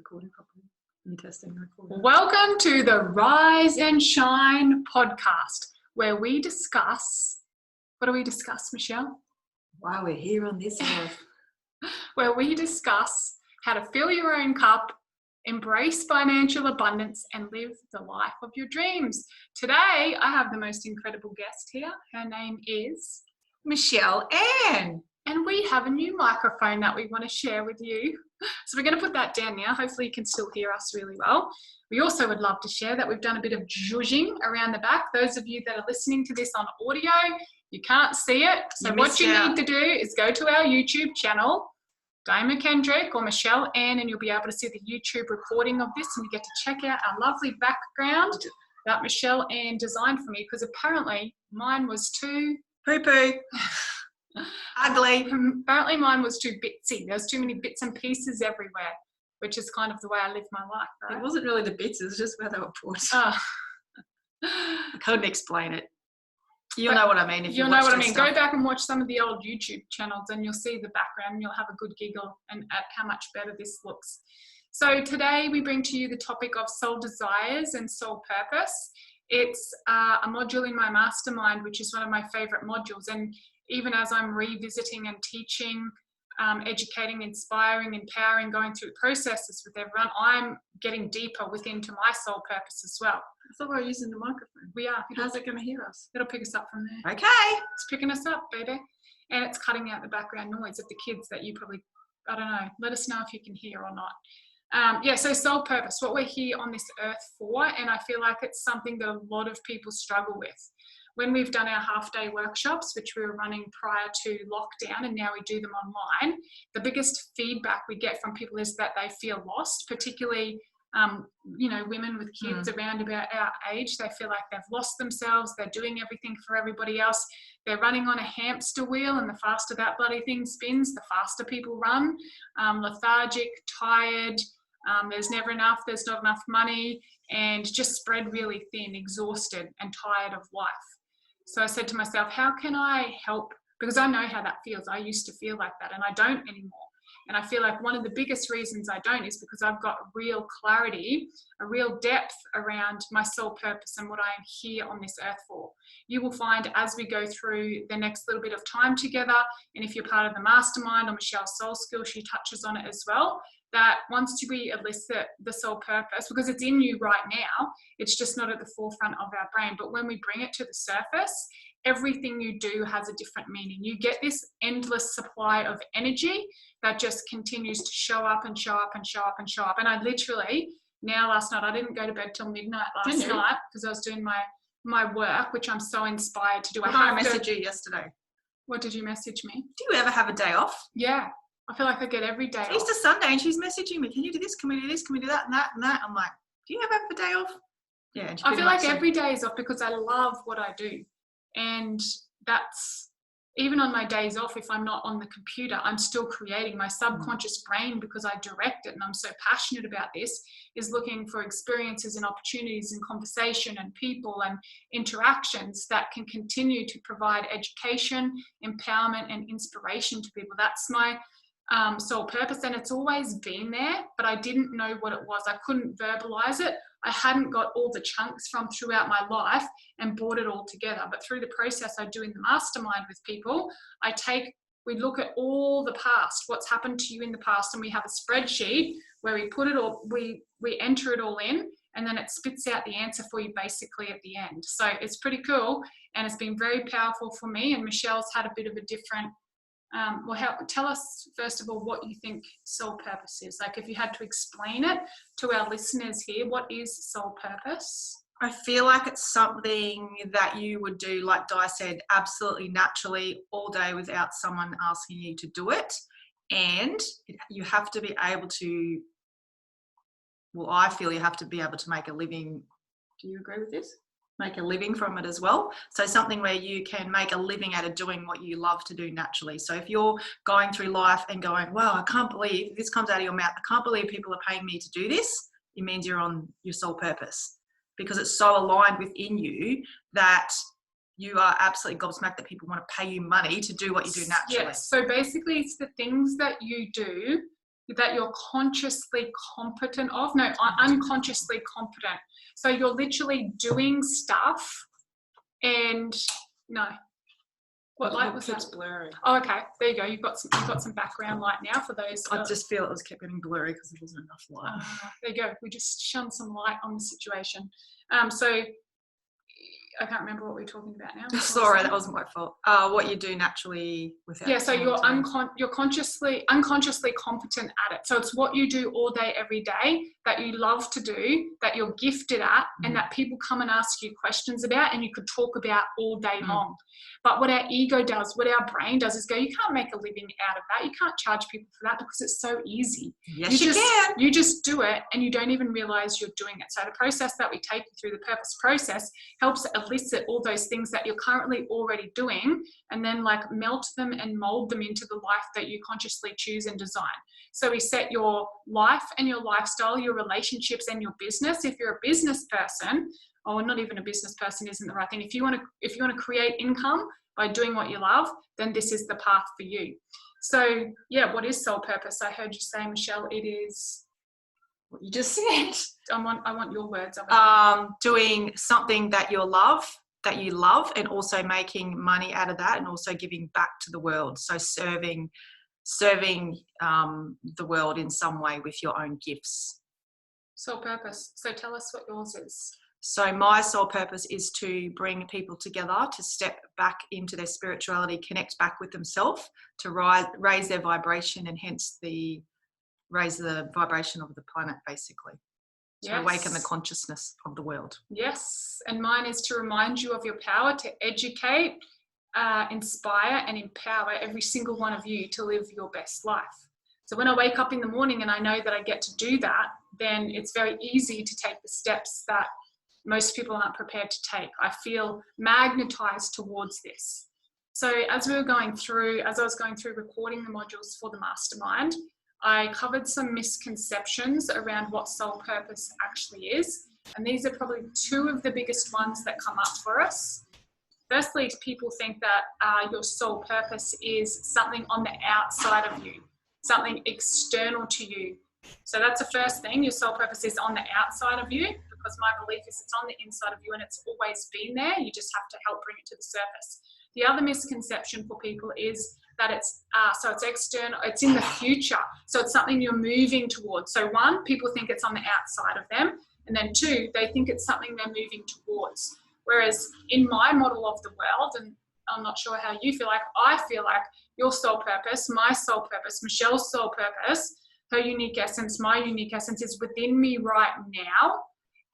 recording properly. You testing the recording? Welcome to the Rise and Shine podcast, where we discuss, what do we discuss, Michelle? Wow, we're here on this earth. Where we discuss how to fill your own cup, embrace financial abundance, and live the life of your dreams. Today, I have the most incredible guest here. Her name is ℙ𝕌ℝℎ. and we have a new microphone that we want to share with you. So we're going to put that down now. Hopefully you can still hear us really well. We also would love to share that we've done a bit of zhuzhing around the back. Those of you that are listening to this on audio, you can't see it. So what you need to do is go to our YouTube channel, ℙ𝕌ℝℎ or ℙ𝕌ℝℏ, and you'll be able to see the YouTube recording of this, and you get to check out our lovely background that ℙ𝕌ℝℏ designed for me, because apparently mine was too... Poo-poo. Ugly. Apparently mine was too bitsy. There's too many bits and pieces everywhere, which is kind of the way I live my life, right? It wasn't really the bits, it was just where they were put. Oh. I couldn't explain it. You'll know what I mean if you'll know what I mean. Go back and watch some of the old YouTube channels and you'll see the background and you'll have a good giggle and at how much better this looks. So today we bring to you the topic of soul desires and soul purpose. It's a module in my mastermind, which is one of my favorite modules. And even as I'm revisiting and teaching, educating, inspiring, empowering, going through processes with everyone, I'm getting deeper within to my soul purpose as well. I thought we were using the microphone. We are. How's it going to hear us? It'll pick us up from there. Okay. It's picking us up, baby. And it's cutting out the background noise of the kids that you probably, I don't know, let us know if you can hear or not. So soul purpose, what we're here on this earth for, and I feel like it's something that a lot of people struggle with. When we've done our half-day workshops, which we were running prior to lockdown, and now we do them online, the biggest feedback we get from people is that they feel lost, particularly women with kids around about our age. They feel like they've lost themselves, they're doing everything for everybody else, they're running on a hamster wheel, and the faster that bloody thing spins, the faster people run, lethargic, tired, there's never enough, there's not enough money, and just spread really thin, exhausted and tired of life. So I said to myself, how can I help? Because I know how that feels. I used to feel like that and I don't anymore. And I feel like one of the biggest reasons I don't is because I've got real clarity, a real depth around my soul purpose and what I am here on this earth for. You will find as we go through the next little bit of time together, and if you're part of the mastermind or Michelle's Soul Skill, she touches on it as well, that once we elicit the soul purpose, because it's in you right now, it's just not at the forefront of our brain. But when we bring it to the surface, everything you do has a different meaning. You get this endless supply of energy that just continues to show up and show up and show up and show up. And I literally, now last night, I didn't go to bed till midnight last night because I was doing my work, which I'm so inspired to do. I messaged you yesterday. What did you message me? Do you ever have a day off? Yeah. I feel like I get every day It's Easter Sunday and she's messaging me, can you do this, can we do this, can we do that and that and that? I'm like, do you ever have a day off? Yeah. And I feel like every day is off because I love what I do. And that's, even on my days off, if I'm not on the computer, I'm still creating. My subconscious brain, because I direct it and I'm so passionate about this, is looking for experiences and opportunities and conversation and people and interactions that can continue to provide education, empowerment and inspiration to people. That's my soul purpose, and it's always been there, but I didn't know what it was. I couldn't verbalize it. I hadn't got all the chunks from throughout my life and brought it all together. But through the process I do in the mastermind with people, we look at all the past, what's happened to you in the past, and we have a spreadsheet where we put it all, we enter it all in, and then it spits out the answer for you basically at the end. So it's pretty cool, and it's been very powerful for me. And Michelle's had a bit of a different tell us first of all what you think soul purpose is. Like, if you had to explain it to our listeners here, what is soul purpose? I feel like it's something that you would do, like Di said, absolutely naturally all day without someone asking you to do it. And you have to be able to, well, I feel you have to be able to make a living. Do you agree with this? Make a living from it as well. So something where you can make a living out of doing what you love to do naturally. So if you're going through life and going, wow, I can't believe this comes out of your mouth, I can't believe people are paying me to do this, it means you're on your soul purpose, because it's so aligned within you that you are absolutely gobsmacked that people want to pay you money to do what you do naturally. Yes. So basically it's the things that you do that you're consciously competent of. No, unconsciously competent. So you're literally doing stuff and no. What light was that? It's blurry. Oh, okay. There you go. You've got some background light now for those. I just feel it was kept getting blurry because there wasn't enough light. There you go. We just shone some light on the situation. So I can't remember what we're talking about now. Sorry, that wasn't my fault. What you do naturally without. Yeah, so you're unconsciously competent at it. So it's what you do all day, every day, that you love to do, that you're gifted at, and that people come and ask you questions about, and you could talk about all day long. But what our ego does, what our brain does, is go, you can't make a living out of that. You can't charge people for that because it's so easy. Yes, you can. You just do it, and you don't even realize you're doing it. So the process that we take you through, the purpose process, helps elicit all those things that you're currently already doing, and then like melt them and mold them into the life that you consciously choose and design. So we set your life and your lifestyle, your relationships and your business. If you're a business person, or not even a business person isn't the right thing. If you want to create income by doing what you love, then this is the path for you. So yeah, what is soul purpose? I heard you say, Michelle, it is what you just said. I want your words. Doing something that you love, and also making money out of that, and also giving back to the world. So serving the world in some way with your own gifts. Soul purpose. So tell us what yours is. So my soul purpose is to bring people together to step back into their spirituality, connect back with themselves, to raise their vibration, and hence raise the vibration of the planet, basically. To awaken the consciousness of the world. Yes, and mine is to remind you of your power, to educate, inspire and empower every single one of you to live your best life. So when I wake up in the morning and I know that I get to do that, then it's very easy to take the steps that most people aren't prepared to take. I feel magnetized towards this. So as I was going through recording the modules for the mastermind, I covered some misconceptions around what soul purpose actually is. And these are probably two of the biggest ones that come up for us. Firstly, people think that your soul purpose is something on the outside of you, something external to you. So that's the first thing. Your soul purpose is on the outside of you, because my belief is it's on the inside of you and it's always been there. You just have to help bring it to the surface. The other misconception for people is that it's external, it's in the future. So it's something you're moving towards. So one, people think it's on the outside of them. And then two, they think it's something they're moving towards. Whereas in my model of the world, and I'm not sure how you feel like, I feel like your soul purpose, my soul purpose, Michelle's soul purpose, her unique essence, my unique essence is within me right now.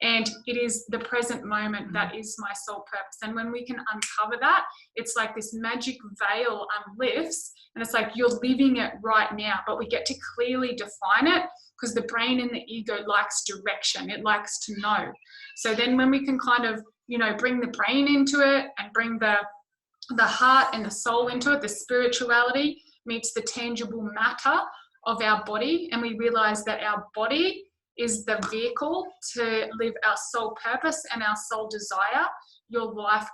And it is the present moment that is my soul purpose. And when we can uncover that, it's like this magic veil lifts, and it's like you're living it right now, but we get to clearly define it because the brain and the ego likes direction. It likes to know. So then when we can kind of, bring the brain into it and bring the heart and the soul into it, the spirituality meets the tangible matter of our body, and we realize that our body is the vehicle to live our soul purpose and our soul desire, your life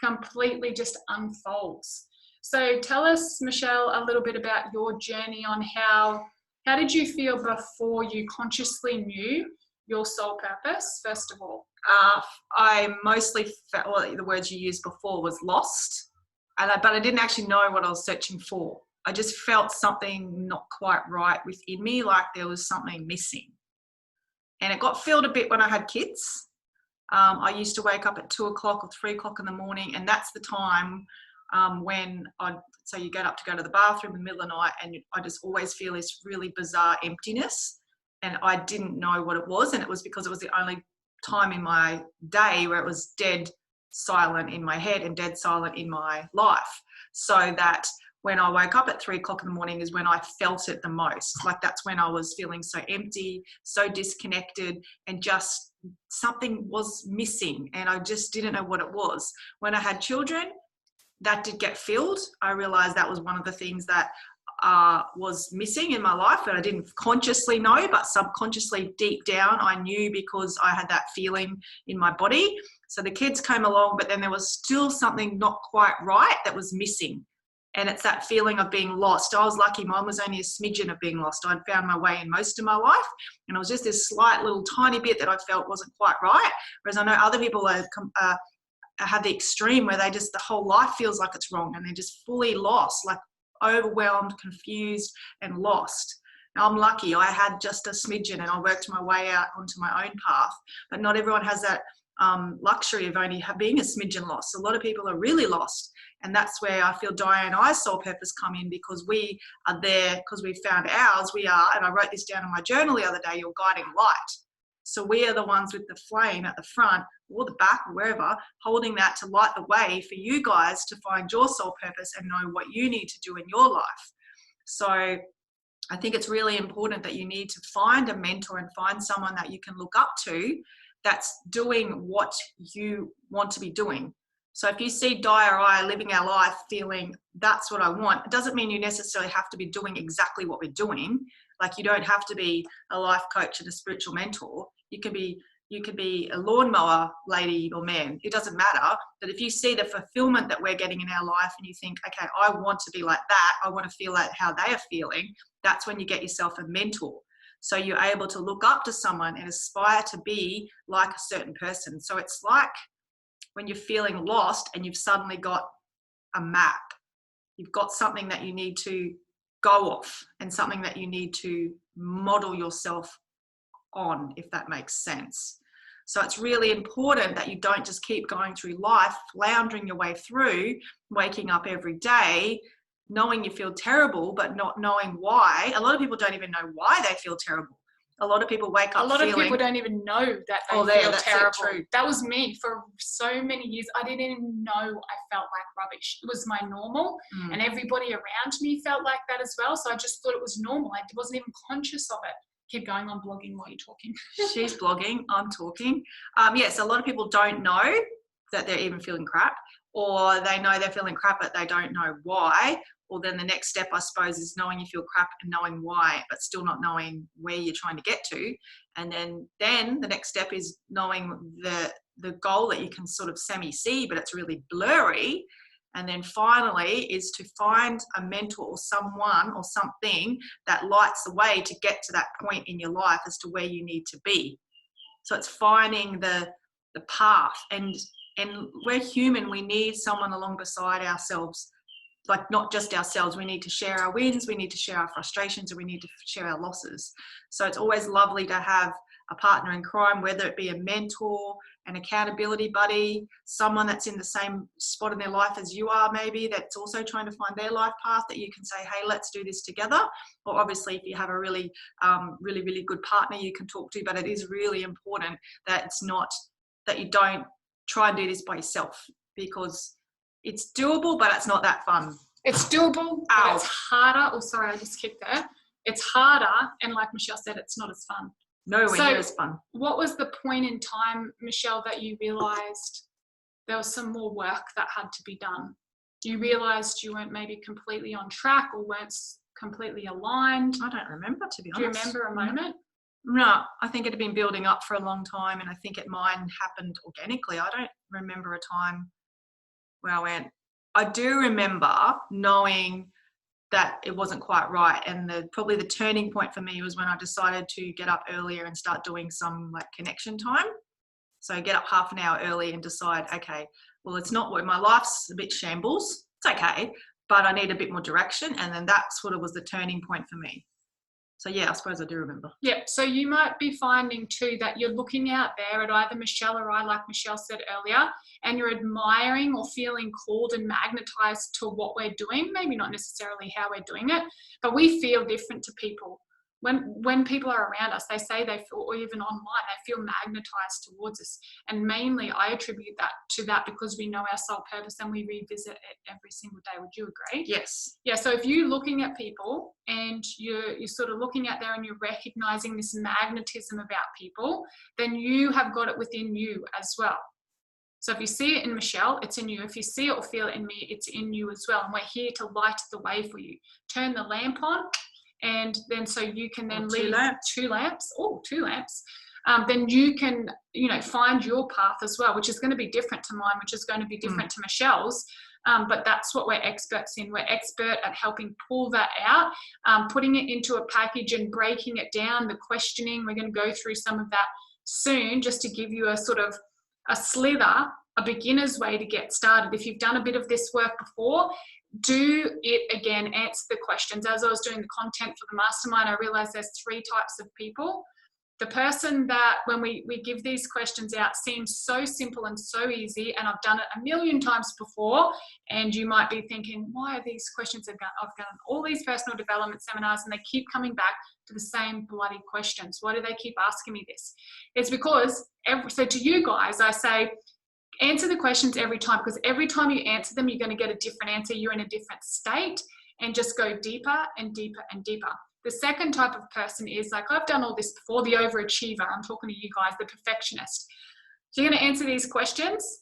completely just unfolds. So tell us, Michelle, a little bit about your journey on how did you feel before you consciously knew your soul purpose, first of all? I mostly felt, well, the words you used before was lost, but I didn't actually know what I was searching for. I just felt something not quite right within me, like there was something missing. And it got filled a bit when I had kids. I used to wake up at 2 o'clock or 3 o'clock in the morning, and that's the time when so you get up to go to the bathroom in the middle of the night, and I just always feel this really bizarre emptiness, and I didn't know what it was, and it was because it was the only time in my day where it was dead silent in my head and dead silent in my life. So that when I woke up at 3 o'clock in the morning is when I felt it the most. Like that's when I was feeling so empty, so disconnected, and just something was missing, and I just didn't know what it was. When I had children, that did get filled. I realized that was one of the things that was missing in my life that I didn't consciously know, but subconsciously deep down I knew because I had that feeling in my body. So the kids came along, but then there was still something not quite right that was missing. And it's that feeling of being lost. I was lucky, mine was only a smidgen of being lost. I'd found my way in most of my life, and it was just this slight little tiny bit that I felt wasn't quite right. Whereas I know other people have the extreme where they just, the whole life feels like it's wrong, and they're just fully lost, like overwhelmed, confused, and lost. Now I'm lucky, I had just a smidgen and I worked my way out onto my own path, but not everyone has that luxury of only being a smidgen lost. A lot of people are really lost, and that's where I feel Diane and I's soul purpose come in, because we are there because we found ours. We are, and I wrote this down in my journal the other day, your guiding light. So we are the ones with the flame at the front or the back or wherever, holding that to light the way for you guys to find your soul purpose and know what you need to do in your life. So I think it's really important that you need to find a mentor and find someone that you can look up to that's doing what you want to be doing. So if you see Di or I living our life feeling that's what I want, it doesn't mean you necessarily have to be doing exactly what we're doing. Like, you don't have to be a life coach and a spiritual mentor. You can be a lawnmower lady or man. It doesn't matter. But if you see the fulfillment that we're getting in our life and you think, okay, I want to be like that, I want to feel like how they are feeling, that's when you get yourself a mentor. So you're able to look up to someone and aspire to be like a certain person. So it's like when you're feeling lost and you've suddenly got a map. You've got something that you need to go off and something that you need to model yourself on, if that makes sense. So it's really important that you don't just keep going through life, floundering your way through, waking up every day, knowing you feel terrible, but not knowing why. A lot of people don't even know why they feel terrible. A lot of people wake up feeling... A lot of people don't even know that they feel terrible. That was me for so many years. I didn't even know I felt like rubbish. It was my normal, and everybody around me felt like that as well. So I just thought it was normal. I wasn't even conscious of it. Keep going on blogging while you're talking. She's blogging, I'm talking. Yes, a lot of people don't know that they're even feeling crap, or they know they're feeling crap, but they don't know why. Or then the next step, I suppose, is knowing you feel crap and knowing why, but still not knowing where you're trying to get to. And then the next step is knowing the goal that you can sort of semi-see, but it's really blurry. And then finally is to find a mentor or someone or something that lights the way to get to that point in your life as to where you need to be. So it's finding the path. And we're human. We need someone along beside ourselves. Like, not just ourselves, we need to share our wins, we need to share our frustrations, and we need to share our losses. So it's always lovely to have a partner in crime, whether it be a mentor, an accountability buddy, someone that's in the same spot in their life as you are, maybe, that's also trying to find their life path, that you can say, hey, let's do this together. Or obviously, if you have a really good partner you can talk to, but it is really important that it's not, that you don't try and do this by yourself, because it's doable, but it's not that fun. It's doable, but it's harder. Oh, sorry, I just kicked there. It's harder, and like Michelle said, it's not as fun. Nowhere near as fun. What was the point in time, Michelle, that you realised there was some more work that had to be done? You realised you weren't maybe completely on track or weren't completely aligned? I don't remember, to be honest. Do you remember a moment? No, I think it had been building up for a long time, and I think mine happened organically. I don't remember a time where I do remember knowing that it wasn't quite right, and probably the turning point for me was when I decided to get up earlier and start doing some like connection time. So get up half an hour early and decide, okay, well, it's not what my life's a bit shambles. It's okay, but I need a bit more direction, and then that sort of was the turning point for me. So yeah, I suppose I do remember. Yeah, so you might be finding too that you're looking out there at either Michelle or I, like Michelle said earlier, and you're admiring or feeling called and magnetized to what we're doing. Maybe not necessarily how we're doing it, but we feel different to people. When people are around us, they say they feel, or even online, they feel magnetized towards us. And mainly I attribute that to that because we know our soul purpose and we revisit it every single day. Would you agree? Yes. Yeah, so if you're looking at people and you're sort of looking at there and you're recognizing this magnetism about people, then you have got it within you as well. So if you see it in Michelle, it's in you. If you see it or feel it in me, it's in you as well. And we're here to light the way for you. Turn the lamp on. And then so you can then leave two lamps. Then you can, find your path as well, which is going to be different to mine, which is going to be different to Michelle's. but that's what we're experts in. We're expert at helping pull that out, putting it into a package and breaking it down, the questioning. We're going to go through some of that soon, just to give you a sort of a slither, a beginner's way to get started. If you've done a bit of this work before, do it again, answer the questions. As I was doing the content for the mastermind, I realized there's 3 types of people. The person that, when we give these questions out, seems so simple and so easy, and I've done it a million times before, and you might be thinking, why are these questions? I've done all these personal development seminars and they keep coming back to the same bloody questions. Why do they keep asking me this? It's because, so to you guys, I say, answer the questions every time, because every time you answer them, you're going to get a different answer. You're in a different state, and just go deeper and deeper and deeper. The second type of person is like, I've done all this before, the overachiever. I'm talking to you guys, the perfectionist. So you're going to answer these questions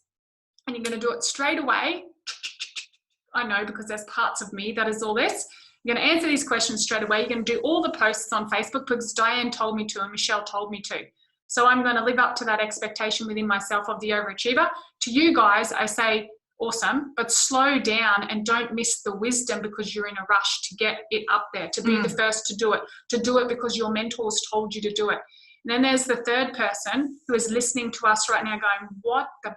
and you're going to do it straight away. I know, because there's parts of me that is all this. You're going to answer these questions straight away. You're going to do all the posts on Facebook because Diane told me to and Michelle told me to. So I'm going to live up to that expectation within myself of the overachiever. To you guys, I say, awesome, but slow down and don't miss the wisdom because you're in a rush to get it up there, to be the first to do it because your mentors told you to do it. And then there's the third person who is listening to us right now going, what the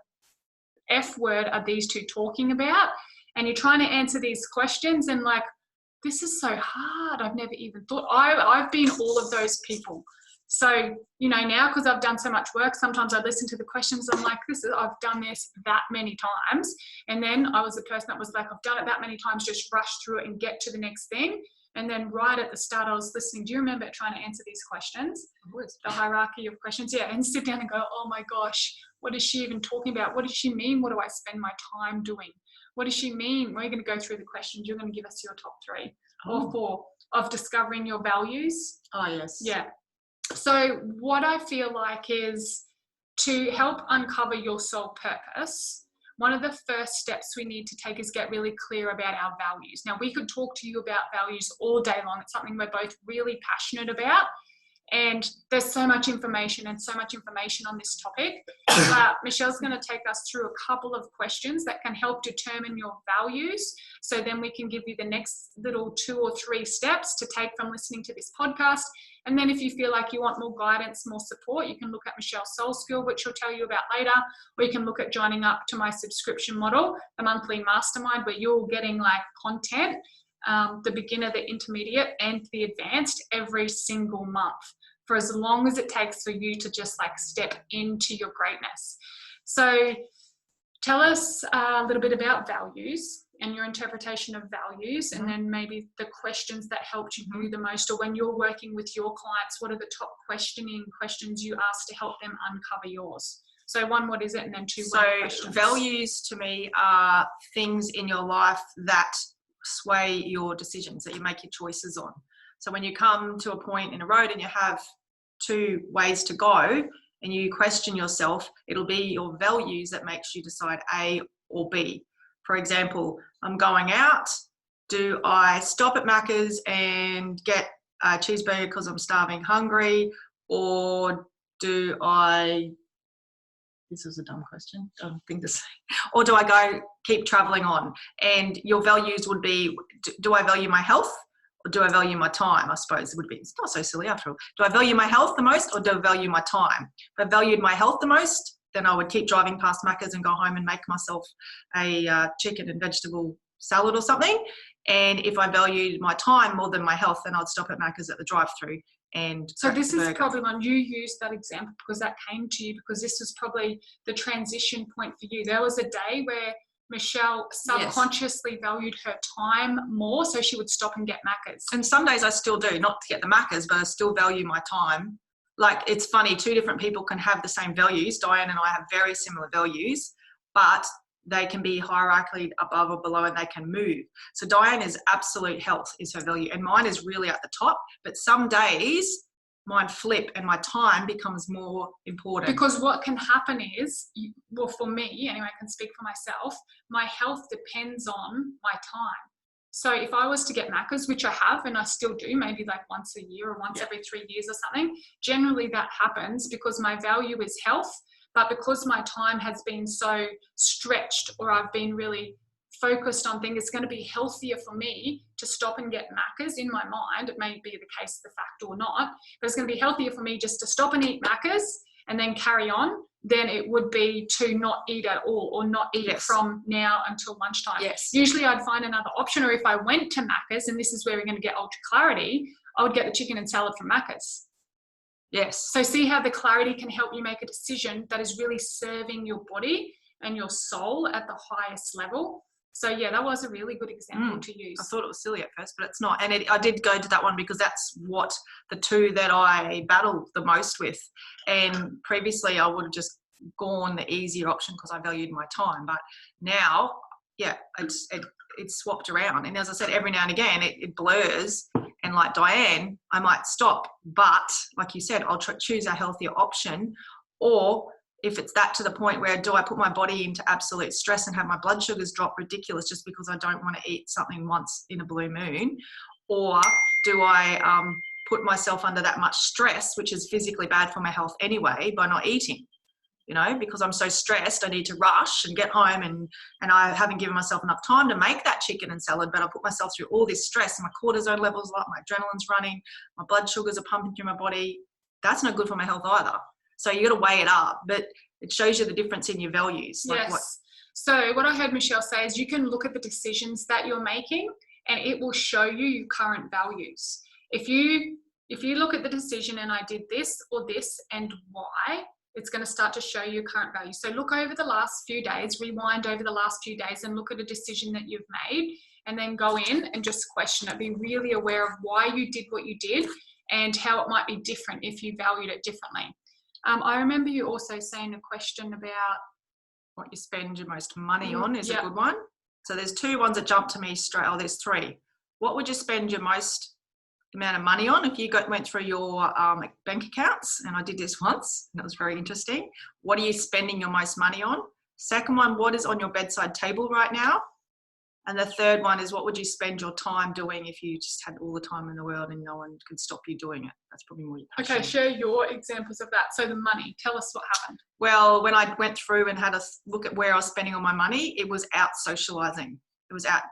F word are these two talking about? And you're trying to answer these questions and like, this is so hard. I've never even thought. I've been all of those people. So, you know, now because I've done so much work, sometimes I listen to the questions. I'm like, I've done this that many times. And then I was the person that was like, I've done it that many times, just rush through it and get to the next thing. And then right at the start, I was listening. Do you remember trying to answer these questions? The hierarchy of questions. Yeah. And sit down and go, oh my gosh, what is she even talking about? What does she mean? What do I spend my time doing? What does she mean? We're going to go through the questions. You're going to give us your top 3 or 4 of discovering your values. Oh, yes. Yeah. So what I feel like is to help uncover your soul purpose, one of the first steps we need to take is get really clear about our values. Now, we could talk to you about values all day long. It's something we're both really passionate about. And there's so much information on this topic. Michelle's going to take us through a couple of questions that can help determine your values. So then we can give you the next little 2 or 3 steps to take from listening to this podcast. And then if you feel like you want more guidance, more support, you can look at Michelle's Soul Skill, which she'll tell you about later, or you can look at joining up to my subscription model, the monthly mastermind, where you're getting like content, the beginner, the intermediate, and the advanced every single month for as long as it takes for you to just like step into your greatness. So tell us a little bit about values and your interpretation of values, and then maybe the questions that helped you the most, or when you're working with your clients, what are the top questions you ask to help them uncover yours? So 1, what is it? And then 2, so values to me are things in your life that sway your decisions, that you make your choices on. So when you come to a point in a road and you have 2 ways to go and you question yourself, it'll be your values that makes you decide A or B. For example, I'm going out. Do I stop at Macca's and get a cheeseburger because I'm starving hungry? Or do I, this is a dumb question, dumb thing to say. Or do I go keep traveling on? And your values would be, do I value my health? Or do I value my time? I suppose it would be, it's not so silly after all. Do I value my health the most, or do I value my time? If I valued my health the most, then I would keep driving past Macca's and go home and make myself a chicken and vegetable salad or something. And if I valued my time more than my health, then I'd stop at Macca's at the drive-through. And so this is probably when you used that example because that came to you, because this was probably the transition point for you. There was a day where Michelle subconsciously valued her time more, so she would stop and get Macca's. And some days I still do, not to get the Macca's, but I still value my time. Like, it's funny, 2 different people can have the same values. Diane and I have very similar values, but they can be hierarchically above or below, and they can move. So Diane is absolute health is her value, and mine is really at the top. But some days mine flip and my time becomes more important. Because what can happen is, well, for me, anyway, I can speak for myself, my health depends on my time. So if I was to get Macca's, which I have and I still do, maybe like once a year or once every 3 years or something, generally that happens because my value is health, but because my time has been so stretched, or I've been really focused on things. It's going to be healthier for me to stop and get Maccas in my mind. It may be the case, the fact or not, but it's going to be healthier for me just to stop and eat Maccas and then carry on than it would be to not eat at all or not eat from now until lunchtime. Usually I'd find another option, or if I went to Maccas, and this is where we're going to get ultra clarity, I would get the chicken and salad from Maccas. So see how the clarity can help you make a decision that is really serving your body and your soul at the highest level. So yeah, that was a really good example to use. I thought it was silly at first, but it's not. And I did go to that one because that's what the two that I battled the most with. And previously I would have just gone the easier option because I valued my time. But now, it's swapped around. And as I said, every now and again, it blurs. And like Diane, I might stop. But like you said, I'll choose a healthier option. Or if it's that to the point where do I put my body into absolute stress and have my blood sugars drop ridiculous just because I don't want to eat something once in a blue moon? Or do I put myself under that much stress, which is physically bad for my health anyway, by not eating? You know, because I'm so stressed, I need to rush and get home and I haven't given myself enough time to make that chicken and salad, but I put myself through all this stress and my cortisol levels are up, my adrenaline's running, my blood sugars are pumping through my body. That's not good for my health either. So you got to weigh it up, but it shows you the difference in your values. So what I heard Michelle say is you can look at the decisions that you're making and it will show you your current values. If you look at the decision and I did this or this and why, it's going to start to show you current values. So look over the last few days, rewind over the last few days and look at a decision that you've made and then go in and just question it. Be really aware of why you did what you did and how it might be different if you valued it differently. I remember you also saying a question about what you spend your most money on is a good one. So there's two ones that jump to me straight. Oh, there's three. What would you spend your most amount of money on if you went through your bank accounts? And I did this once and it was very interesting. What are you spending your most money on? Second one, what is on your bedside table right now? And the third one is what would you spend your time doing if you just had all the time in the world and no one could stop you doing it? That's probably more your passion. Okay, share your examples of that. So the money, tell us what happened. Well, when I went through and had a look at where I was spending all my money, it was out socializing. It was out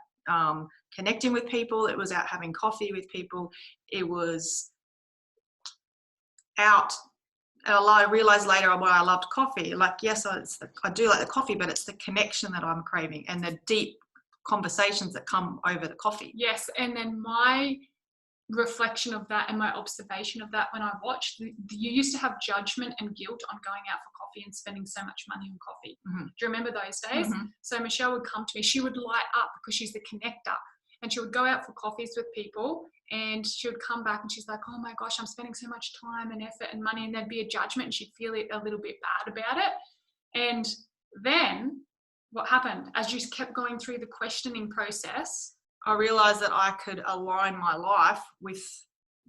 connecting with people. It was out having coffee with people. It was out. And I realized later why I loved coffee. Like, yes, I do like the coffee, but it's the connection that I'm craving and the deep conversations that come over the coffee. Yes, and then my reflection of that and my observation of that when I watched, you used to have judgment and guilt on going out for coffee and spending so much money on coffee. Do you remember those days? So Michelle would come to me, she would light up because she's the connector, and she would go out for coffees with people and she would come back and she's like, oh my gosh, I'm spending so much time and effort and money, and there'd be a judgment and she'd feel a little bit bad about it. And then what happened as you kept going through the questioning process? I realized that I could align my life with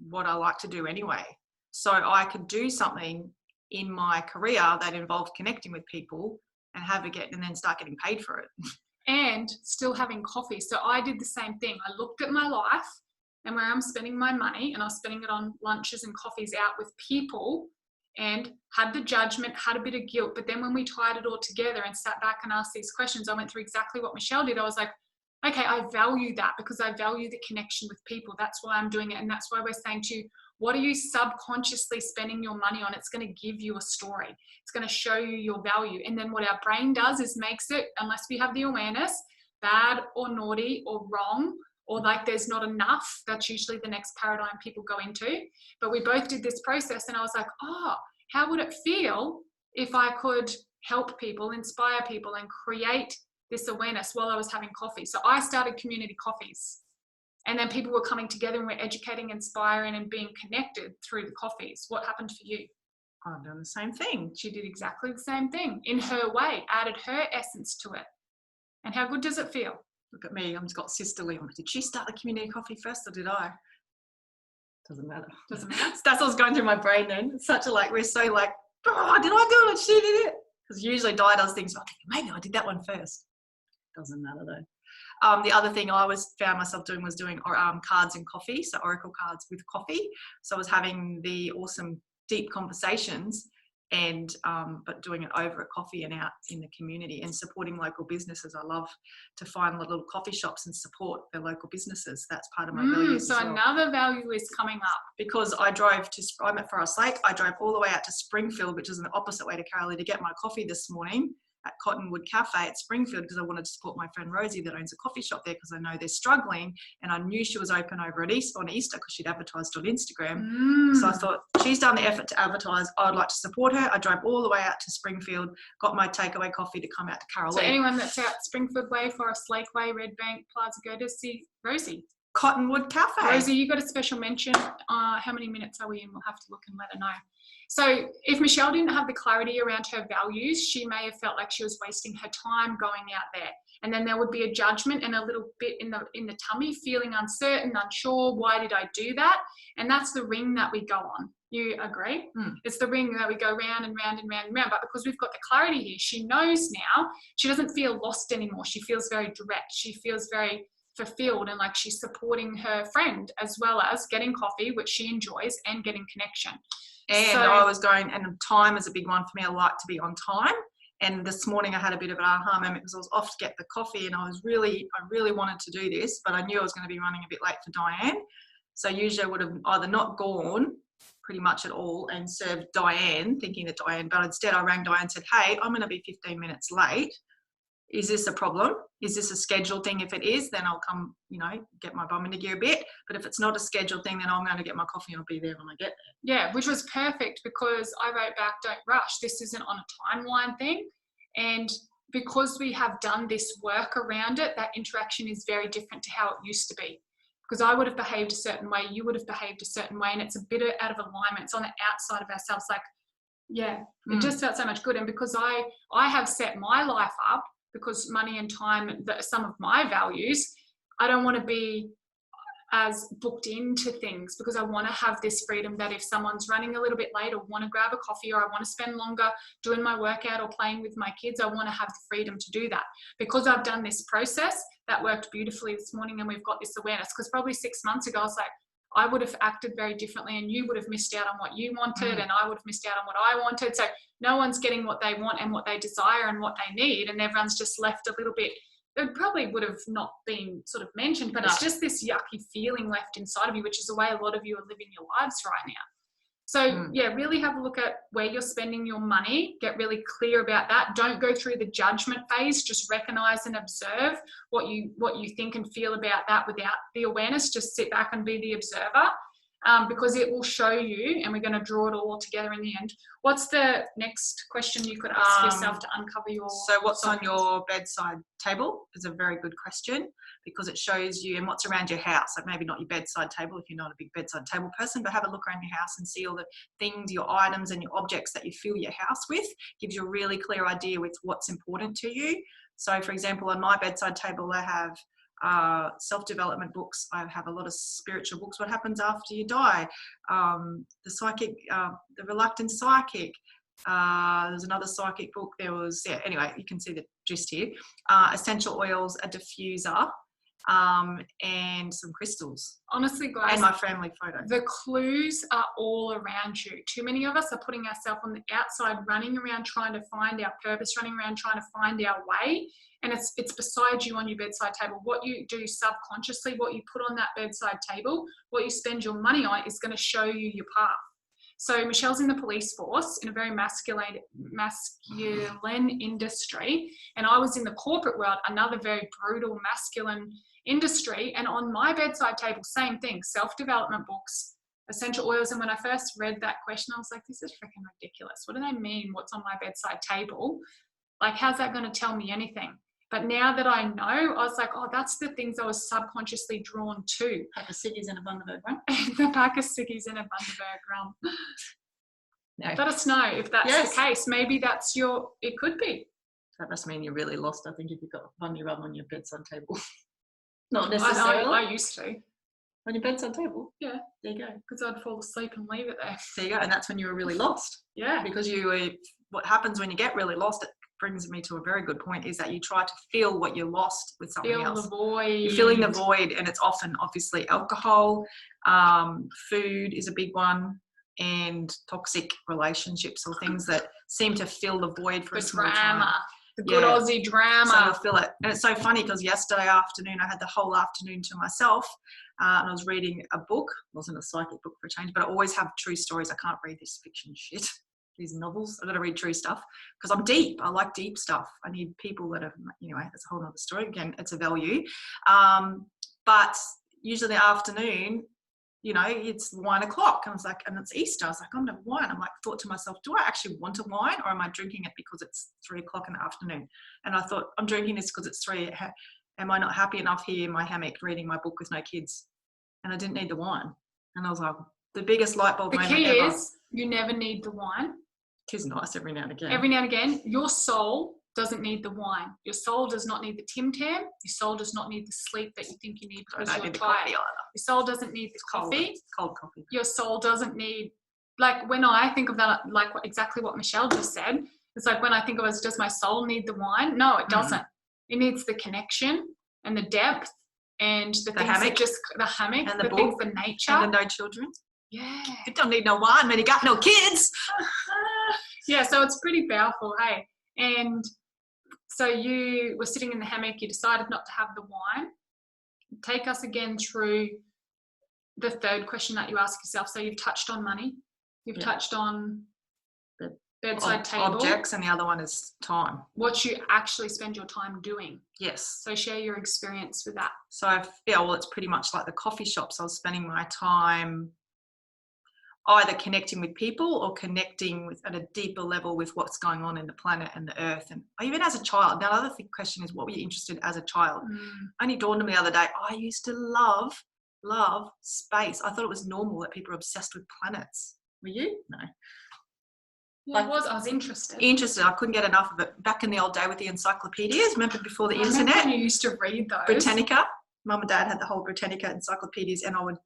what I like to do anyway. So I could do something in my career that involved connecting with people and and then start getting paid for it. And still having coffee. So I did the same thing. I looked at my life and where I'm spending my money, and I was spending it on lunches and coffees out with people, and had the judgment, had a bit of guilt. But then when we tied it all together and sat back and asked these questions, I went through exactly what Michelle did. I was like, okay, I value that because I value the connection with people. That's why I'm doing it. And that's why we're saying to you, what are you subconsciously spending your money on? It's going to give you a story. It's going to show you your value. And then what our brain does is makes it, unless we have the awareness, bad or naughty or wrong, or like there's not enough. That's usually the next paradigm people go into. But we both did this process and I was like, oh, how would it feel if I could help people, inspire people, and create this awareness while I was having coffee? So I started community coffees, and then people were coming together and we're educating, inspiring, and being connected through the coffees. What happened for you? I've done the same thing. She did exactly the same thing in her way, added her essence to it. And how good does it feel? Look at me, I've just got sisterly. Did she start the community coffee first or did I? Doesn't matter. Doesn't matter. That's what was going through my brain then. It's such a we're so oh, did I do it? She did it. Because usually Di does things, I think maybe I did that one first. Doesn't matter though. The other thing I found myself doing was doing cards and coffee, so oracle cards with coffee. So I was having the awesome deep conversations and but doing it over a coffee and out in the community and supporting local businesses. I love to find little coffee shops and support their local businesses. That's part of my values So as well. another value is coming up. Because I'm at Forest Lake, I drove all the way out to Springfield, which is an opposite way to Carolee, to get my coffee this morning at Cottonwood Cafe at Springfield, because I wanted to support my friend Rosie that owns a coffee shop there, because I know they're struggling, and I knew she was open over on Easter because she'd advertised on Instagram. So I thought, she's done the effort to advertise, I'd like to support her. I drove all the way out to Springfield, got my takeaway coffee to come out to Carolee. So anyone that's out Springfield Way, Forest Lake Way, Red Bank Plaza, go to see Rosie. Cottonwood Cafe. Rosie, you got a special mention. How many minutes are we in? We'll have to look and let her know. So if Michelle didn't have the clarity around her values, she may have felt like she was wasting her time going out there. And then there would be a judgment and a little bit in the tummy, feeling uncertain, unsure. Why did I do that? And that's the ring that we go on. You agree? It's the ring that we go round and round and round and round. But because we've got the clarity here, she knows now. She doesn't feel lost anymore. She feels very direct. She feels very fulfilled and like she's supporting her friend, as well as getting coffee, which she enjoys, and getting connection. And I was going, and time is a big one for me. I like to be on time. And this morning I had a bit of an aha moment because I was off to get the coffee, and I really wanted to do this, but I knew I was going to be running a bit late for Diane. So usually I would have either not gone pretty much at all and served Diane, thinking that but instead I rang Diane and said, hey, I'm going to be 15 minutes late. Is this a problem? Is this a scheduled thing? If it is, then I'll come, get my bum into gear a bit. But if it's not a scheduled thing, then I'm going to get my coffee and I'll be there when I get there. Yeah, which was perfect, because I wrote back, don't rush. This isn't on a timeline thing. And because we have done this work around it, that interaction is very different to how it used to be. Because I would have behaved a certain way, you would have behaved a certain way, and it's a bit out of alignment. It's on the outside of ourselves. Like, yeah, it just felt so much good. And because I have set my life up, because money and time, some of my values, I don't want to be as booked into things, because I want to have this freedom that if someone's running a little bit late, or want to grab a coffee, or I want to spend longer doing my workout or playing with my kids, I want to have the freedom to do that. Because I've done this process, that worked beautifully this morning, and we've got this awareness. Because probably 6 months ago, I was like, I would have acted very differently, and you would have missed out on what you wanted, and I would have missed out on what I wanted. So no one's getting what they want and what they desire and what they need, and everyone's just left a little bit. It probably would have not been sort of mentioned, but it's just this yucky feeling left inside of you, which is the way a lot of you are living your lives right now. So yeah, really have a look at where you're spending your money, get really clear about that. Don't go through the judgment phase, just recognize and observe what you think and feel about that without the awareness. Just sit back and be the observer, because it will show you, and we're going to draw it all together in the end. What's the next question you could ask yourself to uncover your... So what's on your bedside table is a very good question, because it shows you, and what's around your house. Like maybe not your bedside table if you're not a big bedside table person, but have a look around your house and see all the things, your items and your objects that you fill your house with. Gives you a really clear idea with what's important to you. So for example, on my bedside table, I have self-development books. I have a lot of spiritual books. What happens after you die? The psychic, the reluctant psychic. There's another psychic book. There was, anyway, you can see the gist here. Essential oils, a diffuser, and some crystals. Honestly, guys, and my family photo. The clues are all around you. Too many of us are putting ourselves on the outside, running around trying to find our purpose, running around trying to find our way. And it's beside you on your bedside table. What you do subconsciously, what you put on that bedside table, what you spend your money on is going to show you your path. So Michelle's in the police force in a very masculine industry, and I was in the corporate world, another very brutal masculine industry. And on my bedside table, same thing, self-development books, essential oils. And when I first read that question, I was like, this is freaking ridiculous. What do they mean? What's on my bedside table? Like, how's that going to tell me anything? But now that I know, I was like, oh, that's the things I was subconsciously drawn to. Pack of ciggies and a Bundaberg rum. The pack of ciggies and a Bundaberg rum. No. Let us know if that's the case. Maybe that's it could be. That must mean you're really lost, I think, if you've got Bundy rum on your bedside table. Not necessarily. I used to. On your bedside table? Yeah. There you go. Because I'd fall asleep and leave it there. There you go. And that's when you were really lost. Yeah. Because what happens when you get really lost, it brings me to a very good point, is that you try to fill what you lost with something else. Fill the void. You're filling the void, and it's often obviously alcohol, food is a big one, and toxic relationships or things that seem to fill the void for The a small time. drama. The good Aussie drama. So they'll fill it. And it's so funny because yesterday afternoon I had the whole afternoon to myself and I was reading a book. It wasn't a psychic book for a change, but I always have true stories. I can't read this fiction shit, these novels. I've got to read true stuff because I'm deep. I like deep stuff. I need people that have, anyway, that's a whole other story. Again, it's a value. But usually in the afternoon, it's 1 o'clock. And I was like, and it's Easter. I was like, I'm going to have wine. I'm like, thought to myself, do I actually want a wine or am I drinking it because it's 3 o'clock in the afternoon? And I thought, I'm drinking this because it's 3. Am I not happy enough here in my hammock reading my book with no kids? And I didn't need the wine. And I was like, the biggest light bulb moment ever. The key is you never need the wine. It is nice every now and again. Every now and again, your soul doesn't need the wine. Your soul does not need the Tim Tam. Your soul does not need the sleep that you think you need because you're tired. Your soul doesn't need the coffee. Cold coffee. Your soul doesn't need, like when I think of that, like exactly what Michelle just said, it's like when I think of it as, does my soul need the wine? No, it doesn't. It needs the connection and the depth and the things hammock. The hammock and the things, the nature. And the no children. Yeah. You don't need no wine when you got no kids. Yeah, so it's pretty powerful, hey? And so you were sitting in the hammock, you decided not to have the wine. Take us again through the third question that you ask yourself. So you've touched on money, you've touched on bedside table. Objects, and the other one is time. What you actually spend your time doing. Yes. So share your experience with that. So it's pretty much like the coffee shops. I was spending my time either connecting with people or connecting with at a deeper level with what's going on in the planet and the earth. And even as a child, now the other question is, what were you interested in as a child? Only dawned on me the other day, I used to love space. I thought it was normal that people are obsessed with planets. Were you? No. Yeah, I was interested. I couldn't get enough of it. Back in the old day with the encyclopedias, remember before the internet? Remember when you used to read those? Britannica. Mum and Dad had the whole Britannica encyclopedias, and I would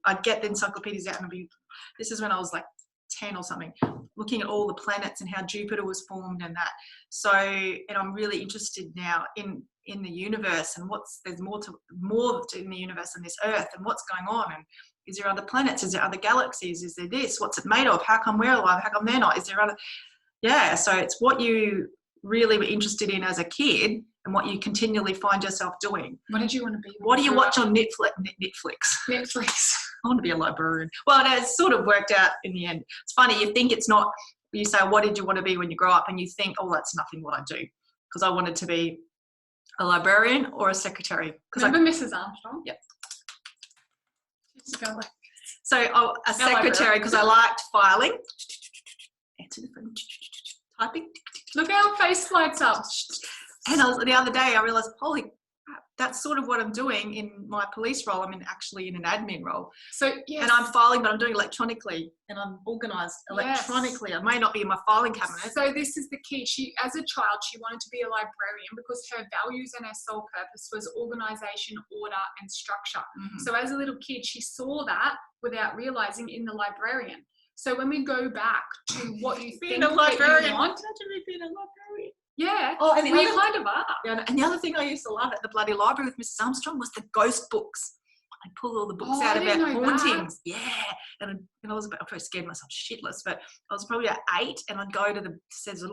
I'd get the encyclopedias out and this is when I was like 10 or something, looking at all the planets and how Jupiter was formed and that. So, and I'm really interested now in the universe and there's more in the universe than this Earth and what's going on. And is there other planets? Is there other galaxies? Is there this? What's it made of? How come we're alive? How come they're not? Is there other? Yeah. So it's what you really were interested in as a kid and what you continually find yourself doing. What did you want to be? What do you watch on Netflix? I want to be a librarian. Well, it has sort of worked out in the end. It's funny, you think it's not, you say, what did you want to be when you grow up? And you think, oh, that's nothing what I do. Because I wanted to be a librarian or a secretary. Remember Mrs. Armstrong? Yep. Go like, so a secretary, because I liked filing. Answer the phone. Typing. Look how her face lights up. And the other day I realised, holy crap, that's sort of what I'm doing in my police role. I'm actually in an admin role. So yes. And I'm filing, but I'm doing electronically and I'm organised electronically. Yes. I may not be in my filing cabinet. So this is the key. She, as a child, she wanted to be a librarian because her values and her sole purpose was organisation, order and structure. So as a little kid, she saw that without realising in the librarian. So when we go back to what you think that you want. Imagine being a librarian. Yeah. Oh, and we kind of are. Yeah, and the other thing I used to love at the bloody library with Mrs. Armstrong was the ghost books. I'd pull all the books out about hauntings. Yeah. And I was I probably scared myself shitless, but I was probably at 8 and I'd go to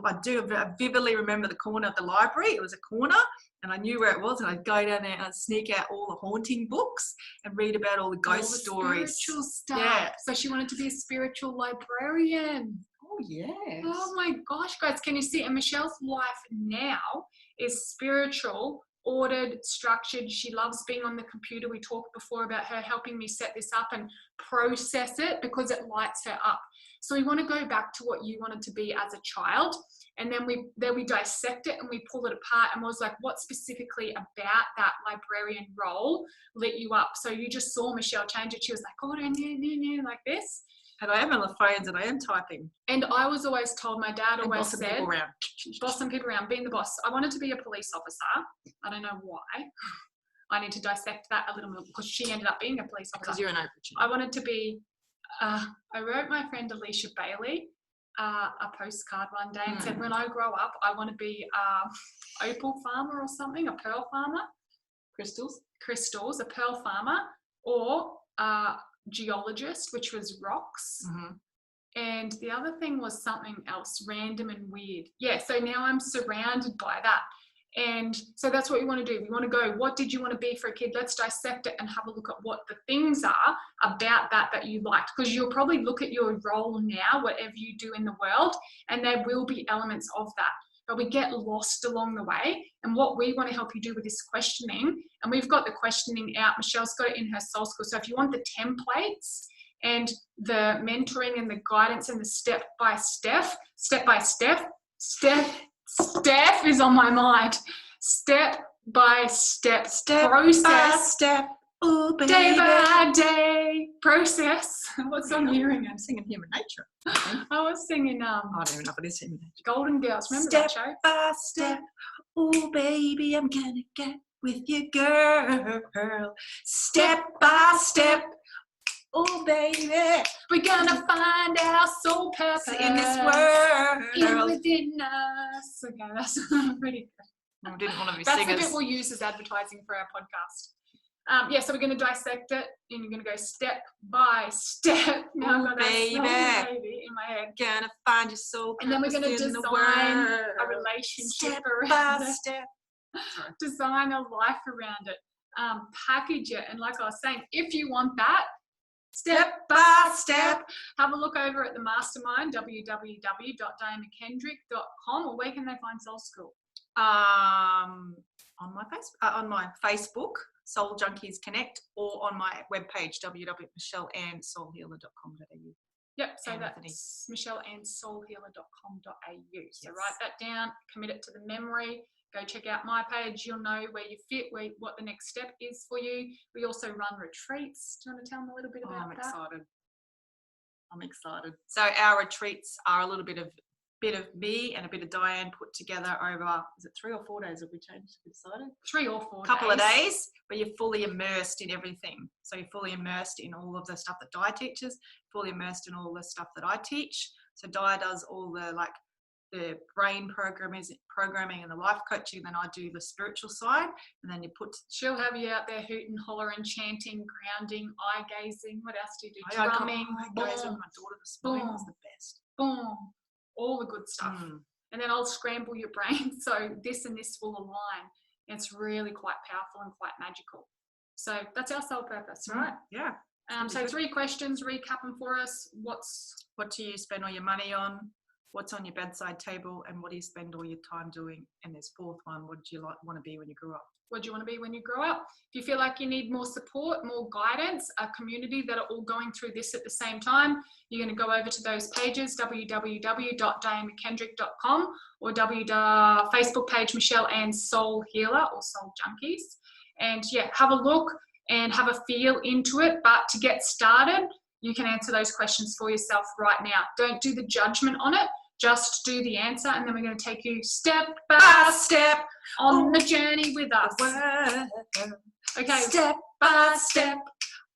I vividly remember the corner of the library. It was a corner and I knew where it was and I'd go down there and I'd sneak out all the haunting books and read about all the ghost stories. Spiritual stuff. Yeah. So she wanted to be a spiritual librarian. Oh, yes. Oh my gosh, guys, can you see? And Michelle's life now is spiritual, ordered, structured. She loves being on the computer. We talked before about her helping me set this up and process it because it lights her up. So we want to go back to what you wanted to be as a child. And then we dissect it and we pull it apart and was like, what specifically about that librarian role lit you up? So you just saw Michelle change it. She was like, oh, like this. And I am on the phones and I am typing. And I was always told, my dad always said, bossing people around, being the boss. I wanted to be a police officer. I don't know why. I need to dissect that a little more because she ended up being a police officer. Because you're an opportunity. I wanted to be, I wrote my friend 𝕊𝕼𝕼 a postcard one day and said, when I grow up, I want to be a opal farmer or something, a pearl farmer. Crystals, a pearl farmer, or geologist, which was rocks. Mm-hmm. And the other thing was something else, random and weird. Yeah, so now I'm surrounded by that. And so that's what we want to do. We want to go, what did you want to be for a kid? Let's dissect it and have a look at what the things are about that you liked. Because you'll probably look at your role now, whatever you do in the world, and there will be elements of that. But we get lost along the way. And what we want to help you do with this questioning, and we've got the questioning out, Michelle's got it in her soul school. So if you want the templates and the mentoring and the guidance and the step by step is on my mind. Step by step process. By step. Oh, baby. Day by day process. What song are you hearing? I'm singing Human Nature. I was singing I don't even know if it is Human Nature. Golden Girls. Remember Step that show? by step. Oh, baby, I'm gonna get with you, girl. Step by step. Oh, baby, we're gonna find our soul purpose in this world. In within us. Okay, that's pretty good. I didn't want to be that's singers. the bit we'll use as advertising for our podcast. Yeah, so we're going to dissect it, and you're going to go step by step. Now I've got that baby. song, baby in my head. Gonna find your soul. And then we're going to design a relationship step around by it. step. Design a life around it. Package it. And like I was saying, if you want that, step by step, have a look over at the mastermind, www.ℙ𝕌𝕝.com, or where can they find Soul School? On my Facebook, Soul Junkies Connect, or on my webpage, www.ℙ𝕌𝕝.com.au. Yep, so that's ℙ𝕌𝕝.com.au. So write that down, commit it to the memory, go check out my page. You'll know where you fit, what the next step is for you. We also run retreats. Do you want to tell them a little bit about that? I'm excited. So our retreats are a little bit of me and a bit of Diane put together over, is it 3 or 4 days? Have we changed? We decided 3 or 4 couple of days where you're fully immersed in everything. So you're fully immersed in all of the stuff that Di teaches, fully immersed in all the stuff that I teach. So Di does all the the brain programming and the life coaching, then I do the spiritual side, and then she'll have you out there hooting, hollering, chanting, grounding, eye gazing. What else do you do? Drumming. I gaze with my daughter this morning. It was the best. Boom. All the good stuff. And then I'll scramble your brain so this and this will align. And it's really quite powerful and quite magical. So that's our soul purpose, right? Yeah. So 3 questions, recap them for us. What do you spend all your money on? What's on your bedside table? And what do you spend all your time doing? And there's 4th one, what do you want to be when you grow up? What do you want to be when you grow up? If you feel like you need more support, more guidance, a community that are all going through this at the same time, you're going to go over to those pages, www.dianemckendrick.com or Facebook page Michelle and Soul Healer or Soul Junkies. And yeah, have a look and have a feel into it. But to get started, you can answer those questions for yourself right now. Don't do the judgment on it. Just do the answer, and then we're going to take you step by step on the journey with us. Okay, step by step.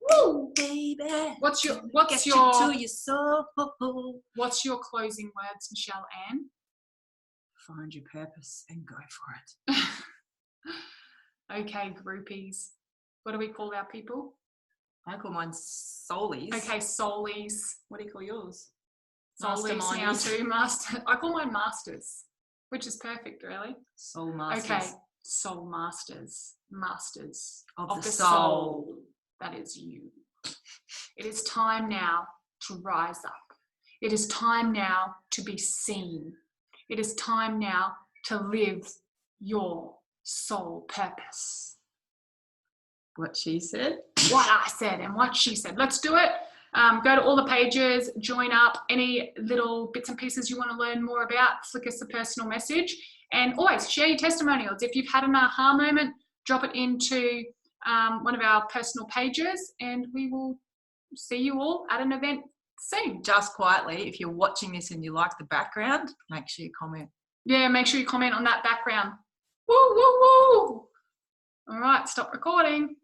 Woo, baby. What's your closing words, Michelle Ann? Find your purpose and go for it. Okay, groupies. What do we call our people? I call mine soulies. Okay, soulies. What do you call yours? Soulies now too. I call mine masters, which is perfect, really. Soul masters. Okay, soul masters. Masters of the soul. That is you. It is time now to rise up. It is time now to be seen. It is time now to live your soul purpose. What she said. What I said and what she said. Let's do it. Go to all the pages, join up. Any little bits and pieces you want to learn more about, flick us a personal message. And always share your testimonials. If you've had an aha moment, drop it into one of our personal pages, and we will see you all at an event soon. Just quietly, if you're watching this and you like the background, make sure you comment. Yeah, make sure you comment on that background. Woo, woo, woo. All right, stop recording.